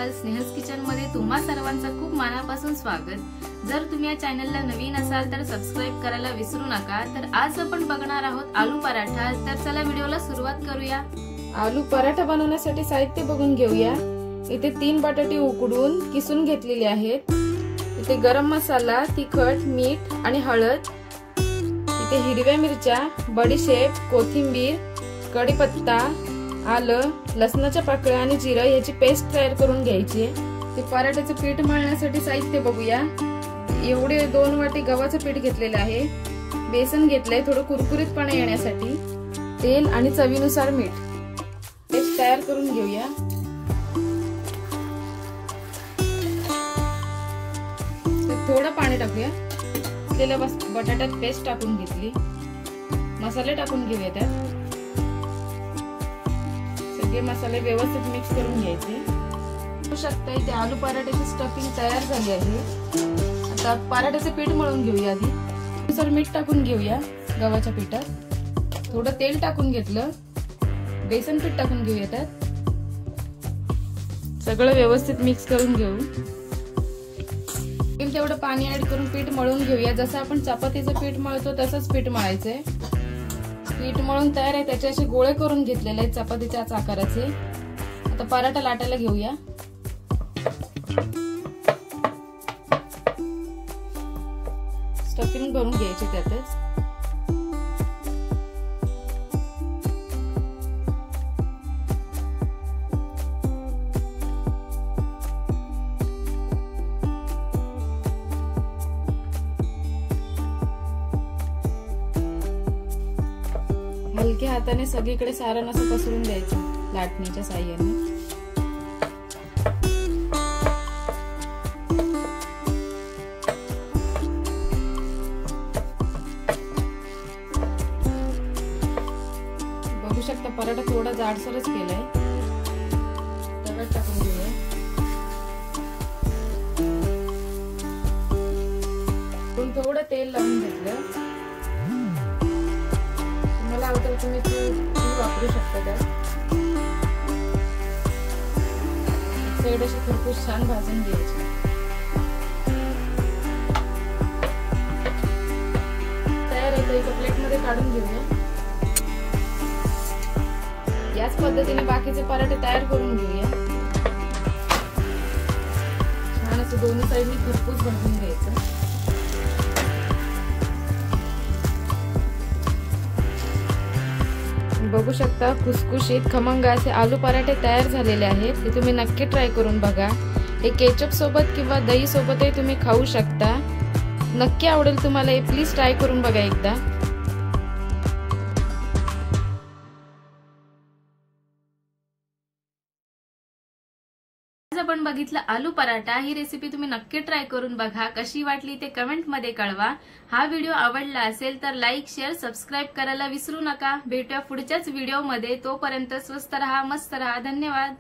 Channel स्नेहस kitchen मध्ये तुम्हा सर्वांचं खूप मनापासून स्वागत। जर तुम्ही या चॅनलला नवीन असाल तर सबस्क्राइब करायला विसरू नका। तर आज आपण बघणार आहोत आलू पराठा। तर चला व्हिडिओला सुरुवात करूया। आलू पराठा बनवण्यासाठी साहित्य बघून घेऊया। इथे 3 बटाटे उकडून किसून घेतलेले आहेत। इथे गरम मसाला, तिखट, मीठ आणि हळद। इथे हिरव्या मिरच्या, बडीशेप, कोथिंबीर, कढीपत्ता, आलं, लसणाच्या पाकळ्या आणि जिरं याची पेस्ट तयार करून घ्यायची आहे। ते पराठ्याचे पीठ मळण्यासाठी साहित्य बघूया। एवढे 2 वाटी गव्हाचं पीठ घेतलेलं आहे। बेसन घेतलंय थोडं कुरकुरीतपणा येण्यासाठी। तेल आणि चवीनुसार मीठ। पेस्ट तयार करून घेऊया। थोडं पाणी टाकूया। त्याला बटाट्यात पेस्ट टाकून घेतली। मसाले टाकून घेऊया। त्यात सगळे मसाले व्यवस्थित मिक्स करून घ्यायचे। बघू शकता इथे आलू पराठ्याची स्टफिंग तयार झाली आहे। आता पराठ्याचे पीठ मळून घेऊया। आधी सर मीठ टाकून घेऊया गव्हाच्या पिठात। थोडं तेल टाकून घेतलं। बेसन पीठ टाकून घेऊया। त्यात सगळं व्यवस्थित मिक्स करून घेऊ। तेवढं पाणी ऍड करून पीठ मळून घेऊया। जसं आपण चपातीचं पीठ मळतो तसंच पीठ मळायचंय। पीठ मळून तयार आहे। त्याचे असे गोळे करून घेतलेले आहेत चपातीच्या आकाराचे। आता पराठा लाटायला घेऊया। स्टफिंग भरून घ्यायची त्यातच। हलक्या हाताने सगळीकडे सारण असं पसरून द्यायचं लाटणीच्या साहाय्याने। बघू शकता पराठा थोडा जाडसरच केलाय। दगड टाकून घेऊया। थोडं तेल लावून घेतलं। तर तुम्ही तूप वापरू शकता। त्यात साईड अशी खरपूस छान भाजून घ्यायची। तयार आहे। एका प्लेट मध्ये काढून घेऊया। याच पद्धतीने बाकीचे पराठे तयार करून घेऊया। छान असं दोन्ही साईडनी खरपूस भाजून घ्यायचं। बघू शकता खुसखुशीत खमंग असे आलू पराठे तयार झालेले आहेत। हे तुम्ही नक्की ट्राय करून बघा। हे केचप सोबत किंवा दही सोबतही तुम्ही खाऊ शकता। नक्की आवडेल तुम्हाला। हे प्लीज ट्राय करून बघा एकदा। आज आपण बघितलं आलू पराठा। ही रेसिपी तुम्ही नक्की ट्राय करून बघा। कशी वाटली ते कमेंट मध्ये कळवा। हा व्हिडिओ आवडला असेल तर लाईक, शेअर, सबस्क्राइब करायला विसरू नका। भेटूया पुढच्याच व्हिडिओ मध्ये। तोपर्यंत स्वस्त रहा, मस्त रहा। धन्यवाद।